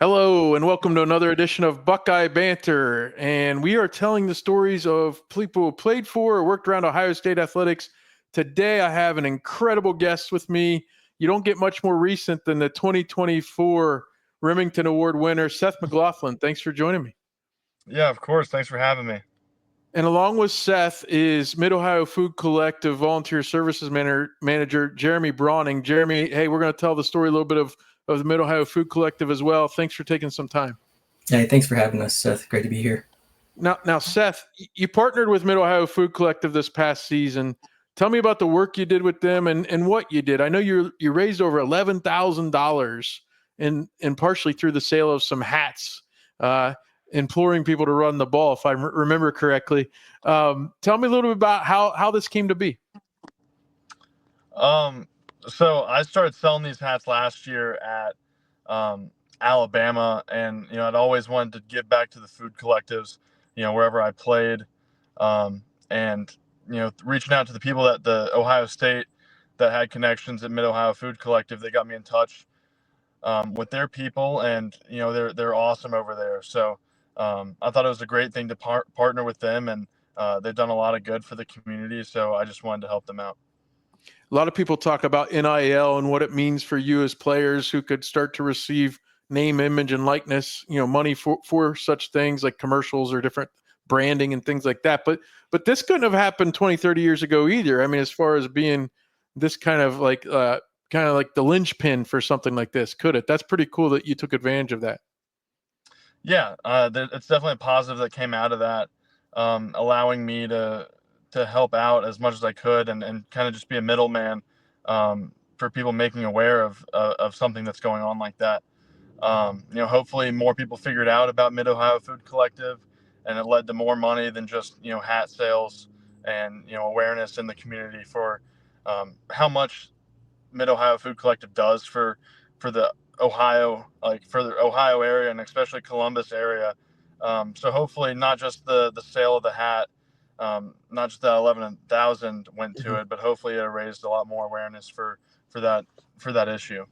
Hello, and welcome to another edition of Buckeye Banter. And we are telling the stories of people who played for or worked around Ohio State athletics. Today, I have an incredible guest with me. You don't get much more recent than the 2024 Rimington Award winner, Seth McLaughlin. Thanks for joining me. Yeah, of course. Thanks for having me. And along with Seth is MidOhio Food Collective Volunteer Services Manager Jeremy Brawning. Jeremy, hey, we're going to tell the story a little bit of the MidOhio Food Collective as well. Thanks for taking some time. Hey, thanks for having us, Seth. Great to be here. Now, Seth, you partnered with MidOhio Food Collective this past season. Tell me about the work you did with them and what you did. I know you raised over $11,000 and partially through the sale of some hats, imploring people to run the ball, if I remember correctly. Tell me a little bit about how this came to be. So I started selling these hats last year at Alabama, and I'd always wanted to give back to the food collectives, wherever I played, and reaching out to the people at the Ohio State that had connections at MidOhio Food Collective. They got me in touch with their people, and they're awesome over there. So I thought it was a great thing to partner with them, and they've done a lot of good for the community. So I just wanted to help them out. A lot of people talk about NIL and what it means for you as players who could start to receive name, image, and likeness, money for such things like commercials or different branding and things like that. But this couldn't have happened 20, 30 years ago either. I mean, as far as being this kind of like the linchpin for something like this, could it? That's pretty cool that you took advantage of that. Yeah, it's definitely a positive that came out of that, allowing me to help out as much as I could and kind of just be a middleman for people making aware of something that's going on like that. Hopefully more people figured out about MidOhio Food Collective, and it led to more money than just, hat sales and, awareness in the community for how much MidOhio Food Collective does for the Ohio area, and especially Columbus area. So hopefully not just the sale of the hat, not just that 11,000 went to it, but hopefully it raised a lot more awareness for that issue.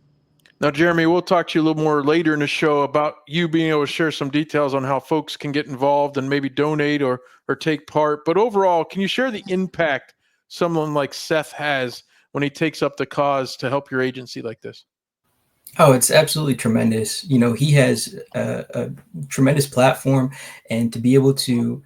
Now, Jeremy, we'll talk to you a little more later in the show about you being able to share some details on how folks can get involved and maybe donate or take part. But overall, can you share the impact someone like Seth has when he takes up the cause to help your agency like this? Oh, it's absolutely tremendous. He has a tremendous platform, and to be able to,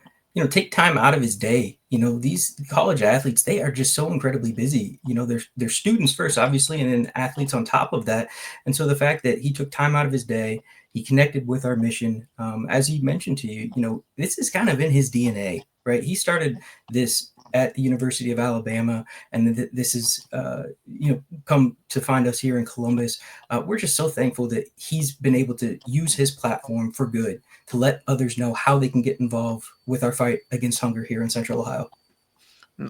take time out of his day. These college athletes, they are just so incredibly busy. They're students first, obviously, and then athletes on top of that. And so the fact that he took time out of his day, he connected with our mission, as he mentioned to you, this is kind of in his DNA, right? He started this at the University of Alabama, and this is, come to find us here in Columbus. We're just so thankful that he's been able to use his platform for good to let others know how they can get involved with our fight against hunger here in Central Ohio.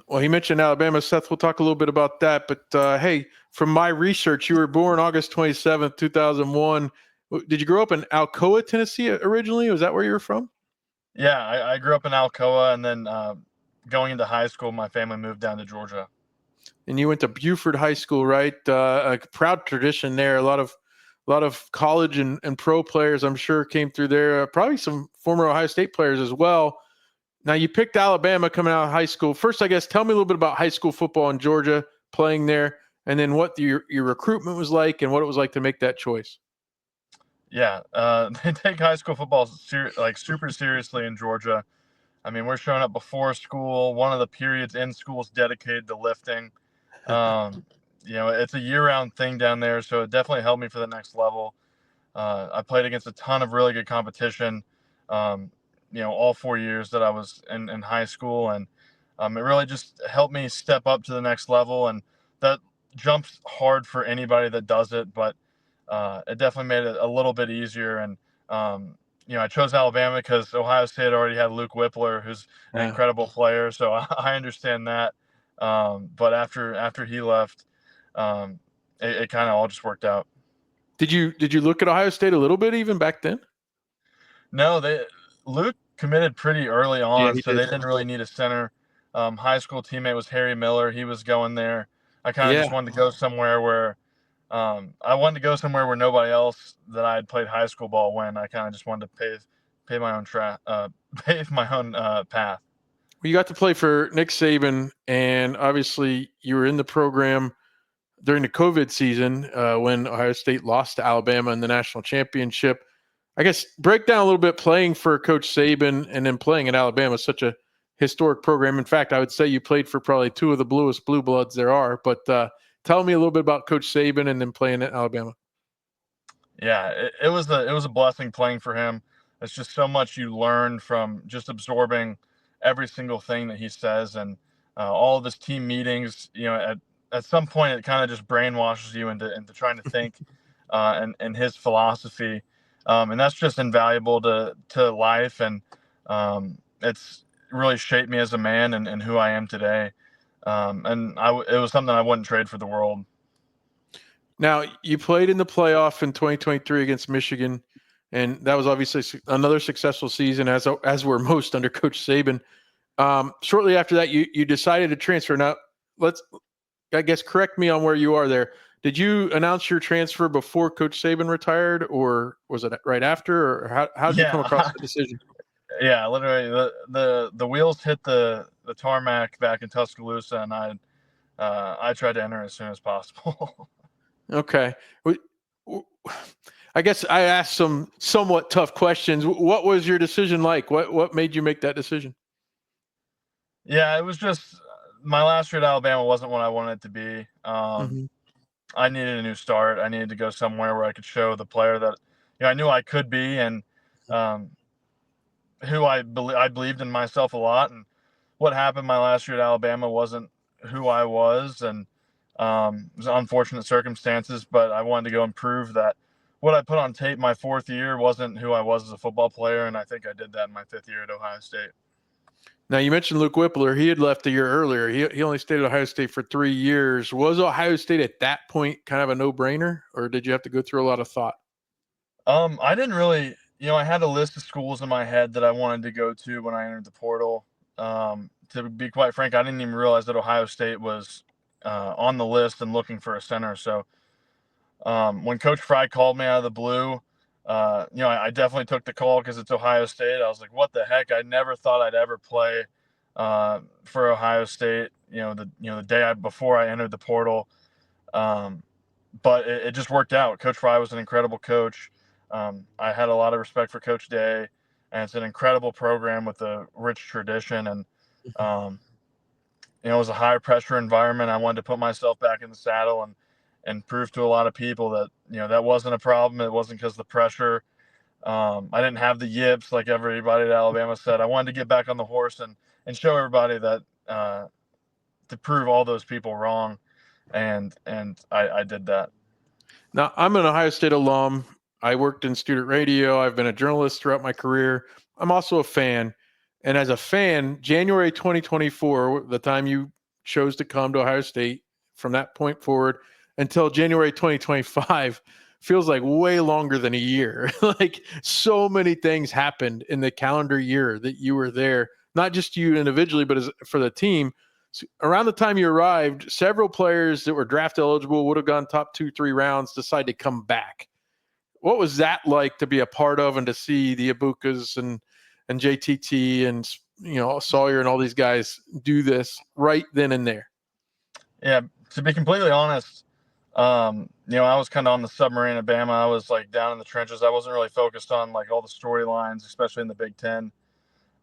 Well, he mentioned Alabama. Seth, we'll talk a little bit about that. But hey, from my research, you were born August 27th, 2001. Did you grow up in Alcoa, Tennessee originally? Was that where you were from? Yeah, I grew up in Alcoa, and then going into high school, my family moved down to Georgia. And you went to Buford High School, right? A proud tradition there. A lot of college and pro players, I'm sure, came through there. Probably some former Ohio State players as well. Now, you picked Alabama coming out of high school. First, I guess, tell me a little bit about high school football in Georgia, playing there, and then what your recruitment was like and what it was like to make that choice. Yeah, they take high school football super seriously in Georgia. I mean, we're showing up before school. One of the periods in school is dedicated to lifting. It's a year-round thing down there, so it definitely helped me for the next level. I played against a ton of really good competition, all 4 years that I was in high school, and it really just helped me step up to the next level, and that jumps hard for anybody that does it, but it definitely made it a little bit easier. And I chose Alabama because Ohio State already had Luke Whippler, who's an incredible player, so I understand that. But after he left, it kind of all just worked out. Did you look at Ohio State a little bit even back then? No, Luke committed pretty early on, Yeah, so they didn't really need a center. High school teammate was Harry Miller. He was going there. I kind of just wanted to go somewhere where I wanted to go somewhere where nobody else that I had played high school ball went. I kind of just wanted to pave my own pave my own path. Well, you got to play for Nick Sabin, and obviously you were in the program during the COVID season when Ohio State lost to Alabama in the national championship. I guess break down a little bit playing for Coach Sabin and then playing at Alabama, such a historic program. In fact, I would say you played for probably two of the bluest blue bloods there are. But tell me a little bit about Coach Sabin and then playing at Alabama. Yeah, it was a blessing playing for him. It's just so much you learn from just absorbing every single thing that he says, and all of his team meetings. At some point it kind of just brainwashes you into trying to think and his philosophy, and that's just invaluable to life, and it's really shaped me as a man and who I am today. And it was something I wouldn't trade for the world. Now, you played in the playoff in 2023 against Michigan, and that was obviously another successful season, as were most under Coach Sabin. Shortly after that, you decided to transfer. Now, correct me on where you are there. Did you announce your transfer before Coach Sabin retired, or was it right after, or how did you come across the decision? Yeah, literally, the wheels hit the tarmac back in Tuscaloosa, and I tried to enter as soon as possible. Okay. I guess I asked some somewhat tough questions. What was your decision like? What made you make that decision? Yeah, it was just my last year at Alabama wasn't what I wanted it to be. I needed a new start. I needed to go somewhere where I could show the player that I knew I could be, and who I believed in myself a lot. And what happened my last year at Alabama wasn't who I was, and it was unfortunate circumstances, but I wanted to go and prove that what I put on tape my fourth year wasn't who I was as a football player, and I think I did that in my fifth year at Ohio State. Now, you mentioned Luke Whippler. He had left a year earlier. He only stayed at Ohio State for 3 years. Was Ohio State at that point kind of a no-brainer, or did you have to go through a lot of thought? I didn't really – I had a list of schools in my head that I wanted to go to when I entered the portal. To be quite frank, I didn't even realize that Ohio State was on the list and looking for a center. So when Coach Fry called me out of the blue, I definitely took the call because it's Ohio State. I was like, what the heck? I never thought I'd ever play for Ohio State, the day before I entered the portal. But it just worked out. Coach Fry was an incredible coach. I had a lot of respect for Coach Day, and it's an incredible program with a rich tradition. And, it was a high pressure environment. I wanted to put myself back in the saddle and prove to a lot of people that, that wasn't a problem. It wasn't because of the pressure. I didn't have the yips like everybody at Alabama said. I wanted to get back on the horse and show everybody that to prove all those people wrong. And I did that. Now, I'm an Ohio State alum. I worked in student radio. I've been a journalist throughout my career. I'm also a fan. And as a fan, January 2024, the time you chose to come to Ohio State, from that point forward until January 2025, feels like way longer than a year. Like, so many things happened in the calendar year that you were there, not just you individually, but for the team. So around the time you arrived, several players that were draft eligible, would have gone top 2-3 rounds, decided to come back. What was that like to be a part of and to see the Ibukas and JTT and Sawyer and all these guys do this right then and there? Yeah, to be completely honest, I was kind of on the submarine at Bama. I was like down in the trenches. I wasn't really focused on like all the storylines, especially in the Big Ten.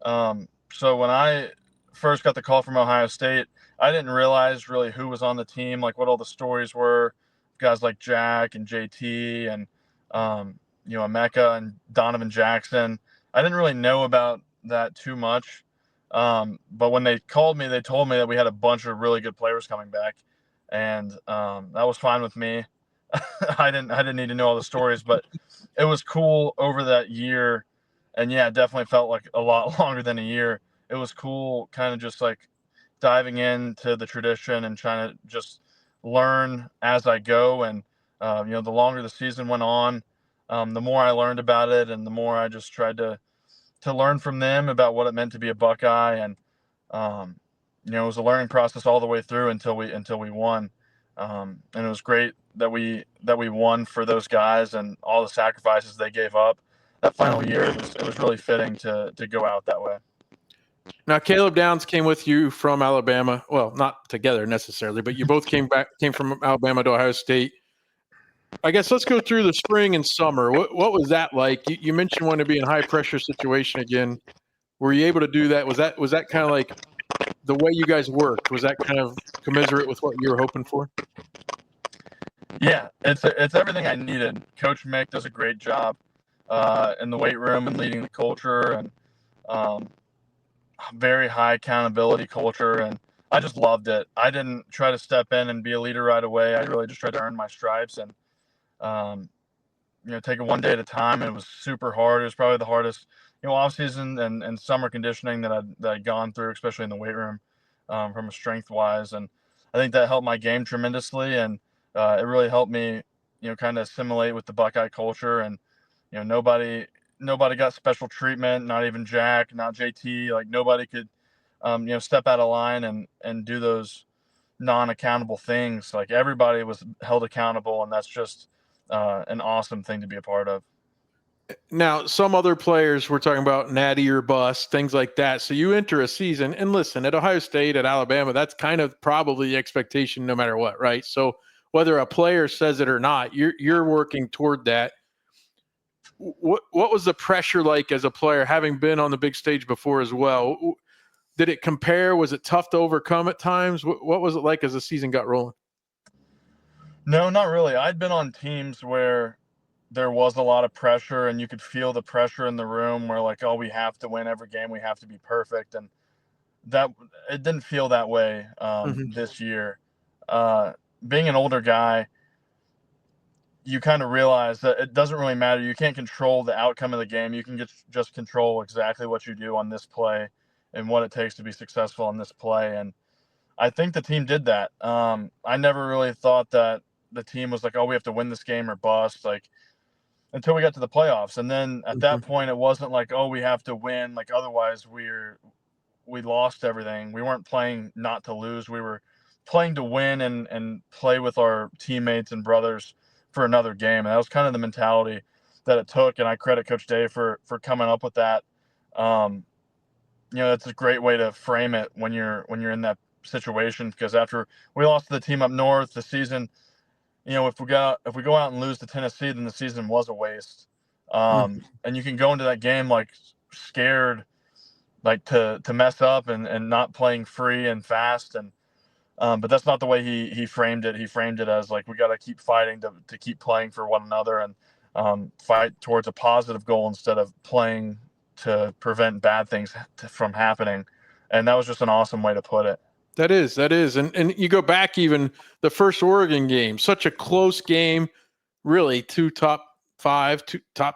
So when I first got the call from Ohio State, I didn't realize really who was on the team, like what all the stories were. Guys like Jack and JT and Emeka and Donovan Jackson. I didn't really know about that too much. But when they called me, they told me that we had a bunch of really good players coming back, and that was fine with me. I didn't need to know all the stories, but it was cool over that year. And yeah, it definitely felt like a lot longer than a year. It was cool kind of just like diving into the tradition and trying to just learn as I go. And, the longer the season went on, the more I learned about it, and the more I just tried to learn from them about what it meant to be a Buckeye. And, it was a learning process all the way through until we won. And it was great we won for those guys and all the sacrifices they gave up that final year. It was really fitting to go out that way. Now, Caleb Downs came with you from Alabama. Well, not together necessarily, but you both came from Alabama to Ohio State. I guess let's go through the spring and summer. What was that like? You mentioned wanting to be in a high pressure situation again. Were you able to do that? Was that kind of like the way you guys worked? Was that kind of commensurate with what you were hoping for? Yeah, it's everything I needed. Coach Mick does a great job in the weight room and leading the culture, and very high accountability culture, and I just loved it. I didn't try to step in and be a leader right away. I really just tried to earn my stripes and take it one day at a time. It was super hard. It was probably the hardest, off season and summer conditioning that I'd gone through, especially in the weight room, from a strength wise. And I think that helped my game tremendously. And it really helped me, kind of assimilate with the Buckeye culture. And, nobody got special treatment, not even Jack, not JT. Like nobody could, step out of line and do those non-accountable things. Like everybody was held accountable, and that's just an awesome thing to be a part of. Now, some other players were talking about natty or bust, things like that. So you enter a season, and listen, at Ohio State, at Alabama, that's kind of probably the expectation no matter what, right? So whether a player says it or not, you're working toward that. What was the pressure like as a player, having been on the big stage before as well? Did it compare? Was it tough to overcome at times? What was it like as the season got rolling? No, not really. I'd been on teams where there was a lot of pressure, and you could feel the pressure in the room where like, oh, we have to win every game. We have to be perfect. And that it didn't feel that way this year. Being an older guy, you kind of realize that it doesn't really matter. You can't control the outcome of the game. You can just control exactly what you do on this play and what it takes to be successful on this play. And I think the team did that. I never really thought that the team was like, oh, we have to win this game or bust, like until we got to the playoffs. And then at that point, it wasn't like, oh, we have to win. Like otherwise we lost everything. We weren't playing not to lose. We were playing to win and play with our teammates and brothers for another game. And that was kind of the mentality that it took. And I credit Coach Dave for coming up with that. That's a great way to frame it when you're in that situation, because after we lost to the team up north, the season, if we go out and lose to Tennessee, then the season was a waste. And you can go into that game like scared, like to mess up and not playing free and fast. And but that's not the way he framed it. He framed it as like, we got to keep fighting to keep playing for one another and fight towards a positive goal instead of playing to prevent bad things from happening. And that was just an awesome way to put it. That is. And you go back even the first Oregon game, such a close game, really top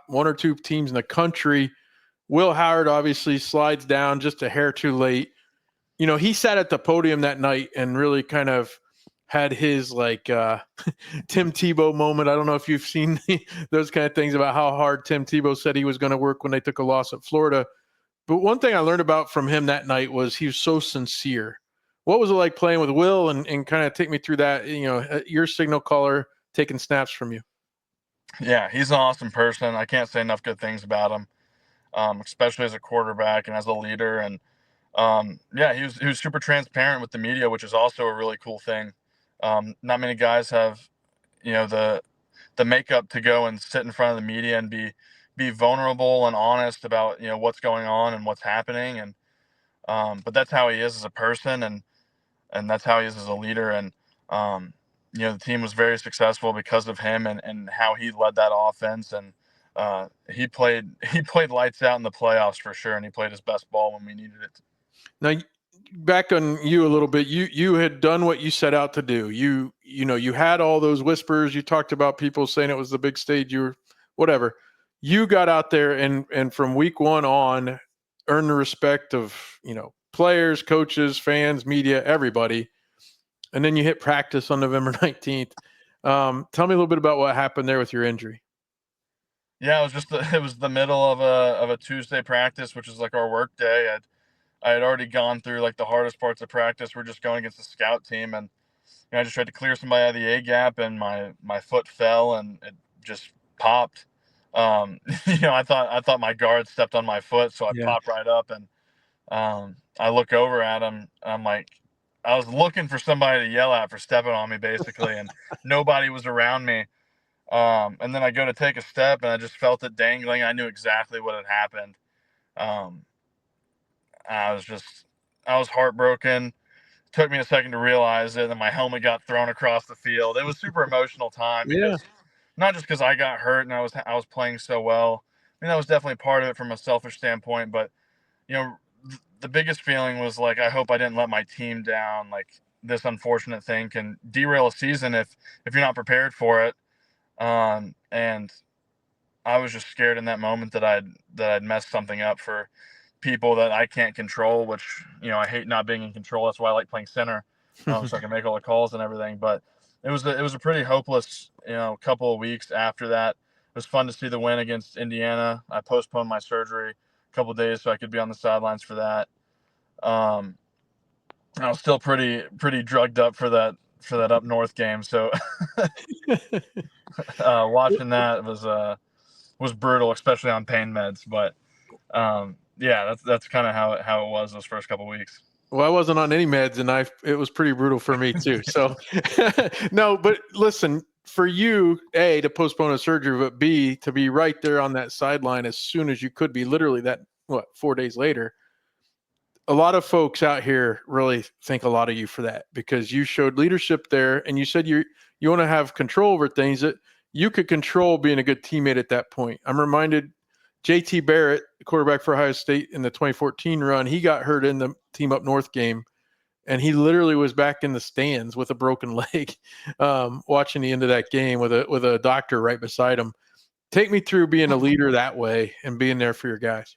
one or two teams in the country. Will Howard obviously slides down just a hair too late. He sat at the podium that night and really kind of had his like Tim Tebow moment. I don't know if you've seen those kind of things about how hard Tim Tebow said he was going to work when they took a loss at Florida. But one thing I learned about from him that night was he was so sincere. What was it like playing with Will and kind of take me through that, your signal caller taking snaps from you? Yeah, he's an awesome person. I can't say enough good things about him, especially as a quarterback and as a leader. And he was super transparent with the media, which is also a really cool thing. Not many guys have, the makeup to go and sit in front of the media and be vulnerable and honest about, what's going on and what's happening. And but that's how he is as a person, and that's how he is as a leader. And the team was very successful because of him and how he led that offense. And he played lights out in the playoffs for sure, and he played his best ball when we needed it. Now, back on you a little bit, you had done what you set out to do. You had all those whispers. You talked about people saying it was the big stage. You were whatever. You got out there and from week one on earned the respect of, players, coaches, fans, media, everybody. And then you hit practice on November 19th. Tell me a little bit about what happened there with your injury. Yeah, it was the middle of a Tuesday practice, which is like our work day. I had already gone through like the hardest parts of practice. We're just going against the scout team, and I just tried to clear somebody out of the A gap, and my foot fell and it just popped. I thought my guard stepped on my foot, so I popped right up, and I look over at him. I'm like, I was looking for somebody to yell at for stepping on me, basically, and nobody was around me. And then I go to take a step, and I just felt it dangling. I knew exactly what had happened. I was heartbroken. Took me a second to realize it, and my helmet got thrown across the field. It was super emotional time because not just because I got hurt and I was playing so well. I mean, that was definitely part of it from a selfish standpoint, but the biggest feeling was like, I hope I didn't let my team down. Like, this unfortunate thing can derail a season if you're not prepared for it. And I was just scared in that moment that I'd messed something up for people that I can't control, which, I hate not being in control. That's why I like playing center, so I can make all the calls and everything. But it was a pretty hopeless, couple of weeks after that. It was fun to see the win against Indiana. I postponed my surgery a couple of days so I could be on the sidelines for that. I was still pretty drugged up for that up north game. So watching that was brutal, especially on pain meds. But that's kind of how it was those first couple of weeks. Well, I wasn't on any meds, and it was pretty brutal for me too. So no, but listen, for you, A, to postpone a surgery, but B, to be right there on that sideline as soon as you could be, literally 4 days later. A lot of folks out here really think a lot of you for that, because you showed leadership there, and you said you want to have control over things that you could control, being a good teammate at that point. I'm reminded J.T. Barrett, quarterback for Ohio State in the 2014 run, he got hurt in the team up north game, and he literally was back in the stands with a broken leg, watching the end of that game with a doctor right beside him. Take me through being a leader that way and being there for your guys.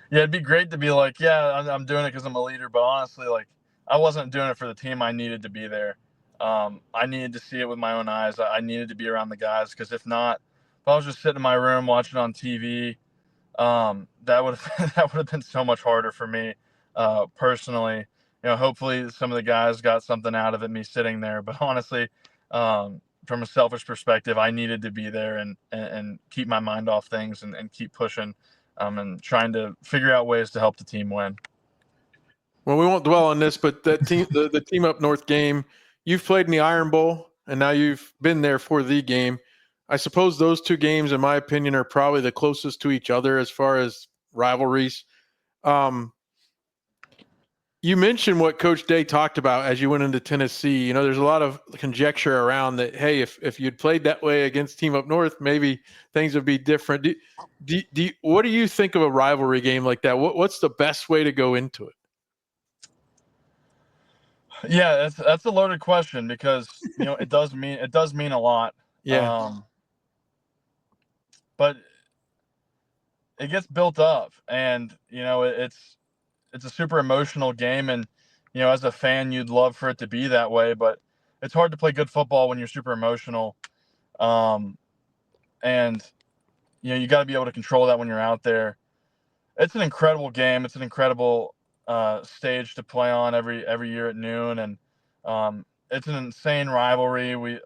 Yeah, it'd be great to be like, I'm doing it because I'm a leader, but honestly, like, I wasn't doing it for the team. I needed to be there. I needed to see it with my own eyes. I needed to be around the guys, because if not, if I was just sitting in my room watching on TV, that would have been so much harder for me personally. Hopefully some of the guys got something out of it, me sitting there. But honestly, from a selfish perspective, I needed to be there and keep my mind off things and keep pushing. And trying to figure out ways to help the team win. Well, we won't dwell on this, but that team, the team up north game, you've played in the Iron Bowl, and now you've been there for the game. I suppose those two games, in my opinion, are probably the closest to each other as far as rivalries. You mentioned what Coach Day talked about as you went into Tennessee. There's a lot of conjecture around that, hey, if you'd played that way against team up north, maybe things would be different. What do you think of a rivalry game like that? What's the best way to go into it? Yeah, that's a loaded question, because it does mean a lot. Yeah. But it gets built up, and it's a super emotional game, and as a fan, you'd love for it to be that way, but it's hard to play good football when you're super emotional. And you got to be able to control that when you're out there. It's an incredible game. It's an incredible stage to play on every year at noon, and it's an insane rivalry. We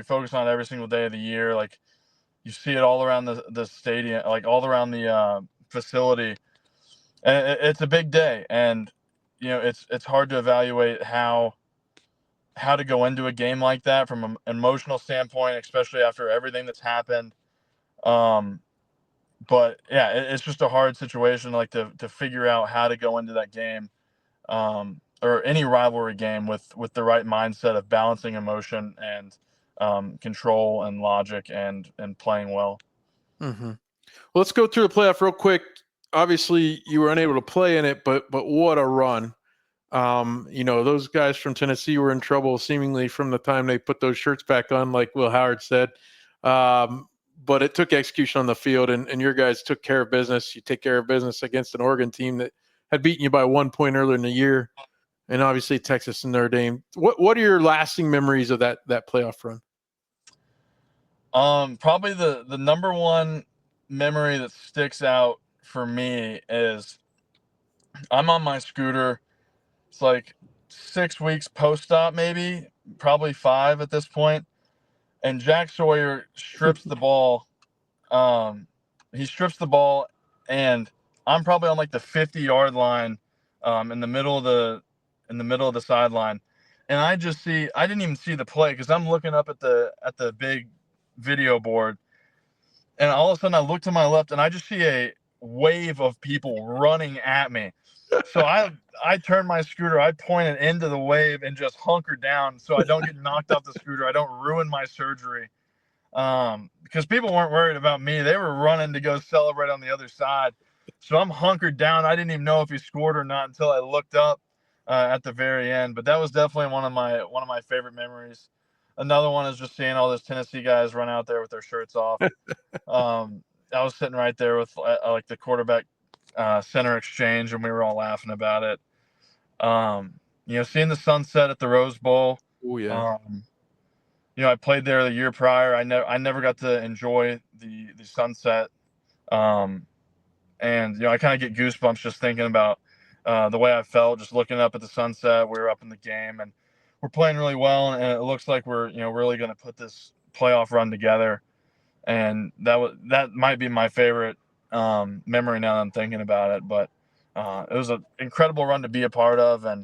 focus on it every single day of the year. Like, you see it all around the stadium, like all around the facility. And it's a big day, and it's hard to evaluate how to go into a game like that from an emotional standpoint, especially after everything that's happened. But yeah, it's just a hard situation, like to figure out how to go into that game, or any rivalry game with the right mindset of balancing emotion and control and logic and playing well. Mm-hmm. Well, let's go through the playoff real quick. Obviously, you were unable to play in it, but what a run. Those guys from Tennessee were in trouble seemingly from the time they put those shirts back on, like Will Howard said. But it took execution on the field, and your guys took care of business. You take care of business against an Oregon team that had beaten you by 1 point earlier in the year, and obviously Texas and Notre Dame. What are your lasting memories of that playoff run? Probably the number one memory that sticks out for me is I'm on my scooter. It's like 6 weeks post-op, maybe, probably 5 at this point, and Jack Sawyer strips the ball. He strips the ball, and I'm probably on like the 50-yard line, in the middle of the sideline, and I didn't even see the play because I'm looking up at the big video board, and all of a sudden I look to my left and I just see a wave of people running at me. So I turn my scooter, I point it into the wave and just hunker down so I don't get knocked off the scooter. I don't ruin my surgery. Because people weren't worried about me. They were running to go celebrate on the other side. So I'm hunkered down. I didn't even know if he scored or not until I looked up at the very end. But that was definitely one of my favorite memories. Another one is just seeing all those Tennessee guys run out there with their shirts off. I was sitting right there with like the quarterback center exchange, and we were all laughing about it. Seeing the sunset at the Rose Bowl. Oh yeah. I played there the year prior. I never got to enjoy the sunset. And I kind of get goosebumps just thinking about the way I felt just looking up at the sunset. We were up in the game and we're playing really well, and it looks like we're really going to put this playoff run together. And that might be my favorite memory now that I'm thinking about it. But it was an incredible run to be a part of, and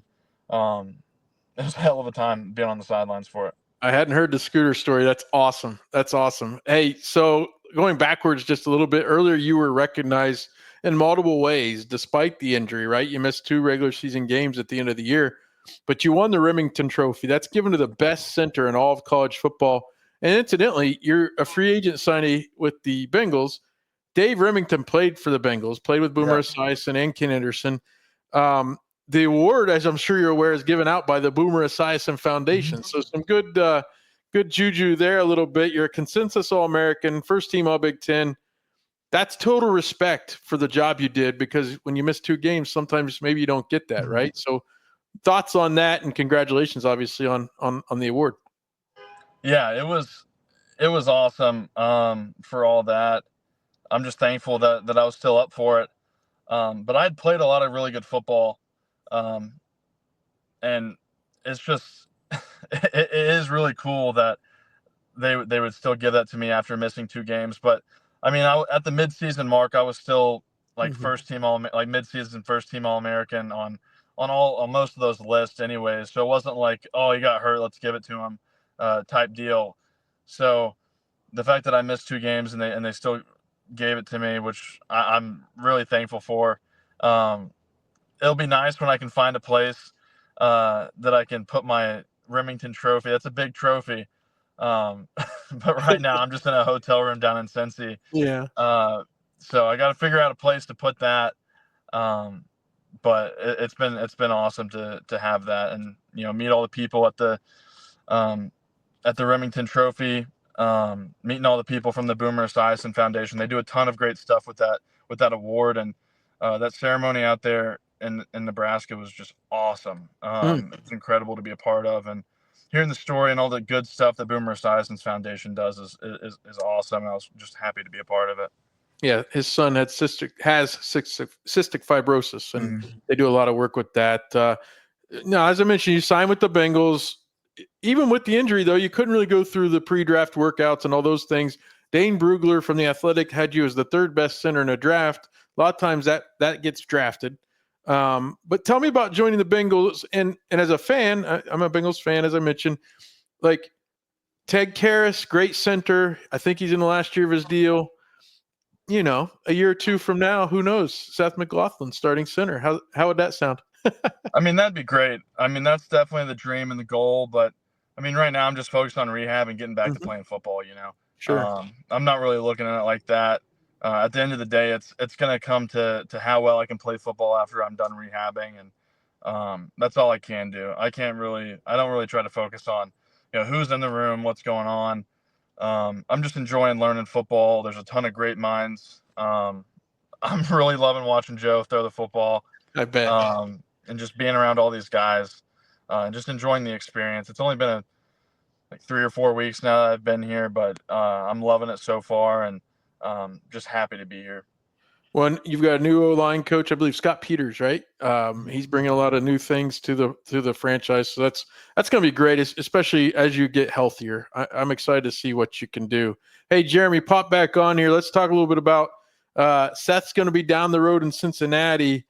it was a hell of a time being on the sidelines for it. I hadn't heard the scooter story. That's awesome. That's awesome. Hey, so going backwards just a little bit, earlier you were recognized in multiple ways despite the injury, right? You missed 2 regular season games at the end of the year, but you won the Remington Trophy. That's given to the best center in all of college football. And incidentally, you're a free agent signee with the Bengals. Dave Rimington played for the Bengals, played with Boomer Esiason and Ken Anderson. The award, as I'm sure you're aware, is given out by the Boomer Esiason Foundation. So some good juju there a little bit. You're a consensus All-American, first team All-Big Ten. That's total respect for the job you did, because when you miss 2 games, sometimes maybe you don't get that, right? So thoughts on that, and congratulations, obviously, on the award. Yeah, it was awesome for all that. I'm just thankful that I was still up for it. But I'd played a lot of really good football. And it's just it is really cool that they would still give that to me after missing 2 games. But I mean, at the midseason mark, I was still like midseason first team All-American on most of those lists anyways. So it wasn't like, oh, he got hurt, let's give it to him type deal. So the fact that I missed 2 games and they still gave it to me, which I'm really thankful for. It'll be nice when I can find a place that I can put my Remington Trophy. That's a big trophy. But right now I'm just in a hotel room down in Cincy. Yeah. So I got to figure out a place to put that. But it's been awesome to have that, and meet all the people at the Remington Trophy. Meeting all the people from the Boomer Esiason Foundation. They do a ton of great stuff with that award, and that ceremony out there in Nebraska was just awesome. It's incredible to be a part of, and hearing the story and all the good stuff that Boomer Esiason's Foundation does is awesome. I was just happy to be a part of it. Yeah, his son has cystic fibrosis, and they do a lot of work with that. Now, as I mentioned, you signed with the Bengals. Even with the injury, though, you couldn't really go through the pre-draft workouts and all those things. Dane Brugler from The Athletic had you as the 3rd best center in a draft. A lot of times that gets drafted. But tell me about joining the Bengals. And as a fan, I'm a Bengals fan, as I mentioned. Like Ted Karras, great center. I think he's in the last year of his deal. A year or 2 from now, who knows? Seth McLaughlin starting center. How would that sound? I mean, that'd be great. I mean, that's definitely the dream and the goal. But I mean, right now I'm just focused on rehab and getting back to playing football. Sure. I'm not really looking at it like that. At the end of the day, it's going to come to how well I can play football after I'm done rehabbing, and that's all I can do. I don't really try to focus on who's in the room, what's going on. I'm just enjoying learning football. There's a ton of great minds. I'm really loving watching Joe throw the football. I bet. And just being around all these guys, and just enjoying the experience. It's only been like 3 or 4 weeks now that I've been here, but I'm loving it so far, and just happy to be here. Well, you've got a new O-line coach, I believe Scott Peters, right? He's bringing a lot of new things to the franchise, so that's going to be great, especially as you get healthier. I'm excited to see what you can do. Hey, Jeremy, pop back on here. Let's talk a little bit about Seth's going to be down the road in Cincinnati,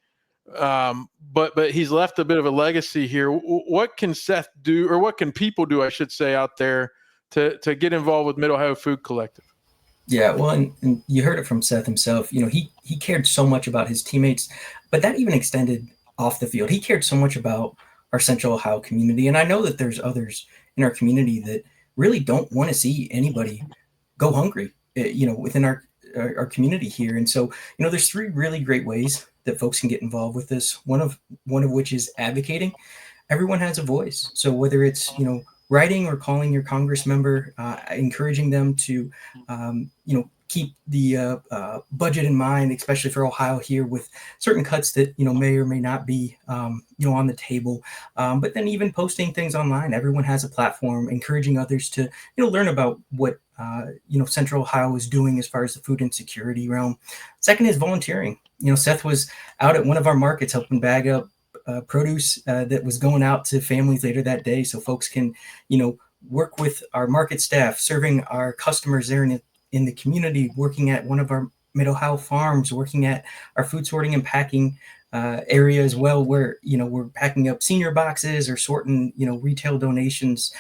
but he's left a bit of a legacy here. What can Seth do, or what can people do, I should say, out there to get involved with MidOhio Food Collective? Yeah, well, and you heard it from Seth himself. He cared so much about his teammates, but that even extended off the field. He cared so much about our Central Ohio community, and I know that there's others in our community that really don't want to see anybody go hungry, within our community here. And so, there's 3 really great ways that folks can get involved with this. One of which is advocating. Everyone has a voice. So whether it's, writing or calling your Congress member, encouraging them to, keep the budget in mind, especially for Ohio here with certain cuts that, may or may not be, on the table. But then even posting things online, everyone has a platform, encouraging others to, learn about what, Central Ohio is doing as far as the food insecurity realm. Second is volunteering. Seth was out at one of our markets helping bag up produce that was going out to families later that day, so folks can, work with our market staff, serving our customers there in the community, working at one of our MidOhio farms, working at our food sorting and packing area as well, where we're packing up senior boxes or sorting retail donations.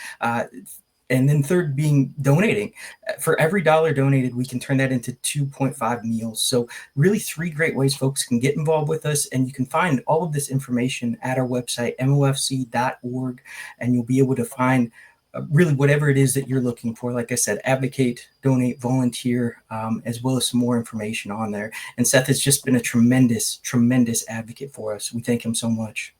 And then third being donating. For every $1 donated, we can turn that into 2.5 meals. So really 3 great ways folks can get involved with us. And you can find all of this information at our website, mofc.org, and you'll be able to find really whatever it is that you're looking for. Like I said, advocate, donate, volunteer, as well as some more information on there. And Seth has just been a tremendous, tremendous advocate for us. We thank him so much.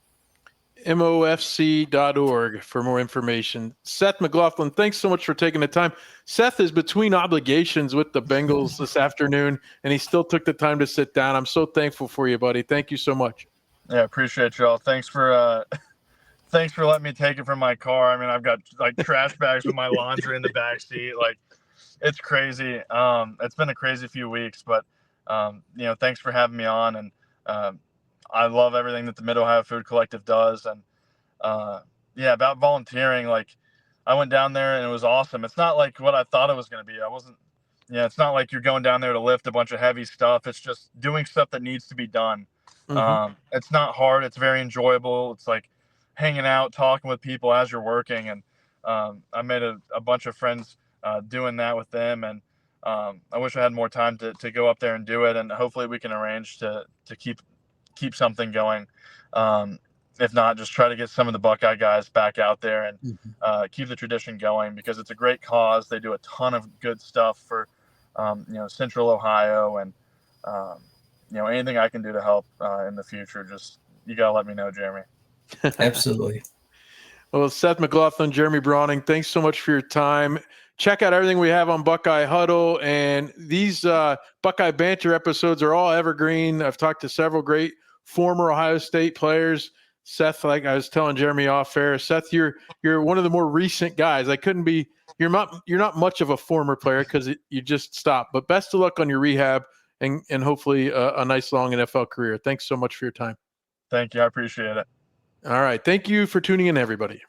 MOFC.org for more information. Seth McLaughlin, thanks so much for taking the time. Seth is between obligations with the Bengals this afternoon, and he still took the time to sit down. I'm so thankful for you, buddy. Thank you so much. Yeah, appreciate y'all. Thanks for letting me take it from my car. I mean, I've got like trash bags with my laundry in the back seat. Like, it's crazy. It's been a crazy few weeks, but thanks for having me on. And I love everything that the MidOhio Food Collective does. And about volunteering, like I went down there and it was awesome. It's not like what I thought it was going to be. It's not like you're going down there to lift a bunch of heavy stuff. It's just doing stuff that needs to be done. Mm-hmm. It's not hard. It's very enjoyable. It's like hanging out, talking with people as you're working. And I made a bunch of friends doing that with them. And I wish I had more time to go up there and do it. And hopefully we can arrange to keep something going. If not, just try to get some of the Buckeye guys back out there and keep the tradition going, because it's a great cause. They do a ton of good stuff for, Central Ohio, and, anything I can do to help in the future, just, you got to let me know, Jeremy. Absolutely. Well, Seth McLaughlin, Jeremy Browning, thanks so much for your time. Check out everything we have on Buckeye Huddle, and these Buckeye Banter episodes are all evergreen. I've talked to several great former Ohio State players. Seth, like I was telling Jeremy off air, Seth, you're one of the more recent guys. You're not much of a former player because you just stopped. But best of luck on your rehab and hopefully a nice long NFL career. Thanks so much for your time. Thank you. I appreciate it. All right. Thank you for tuning in, everybody.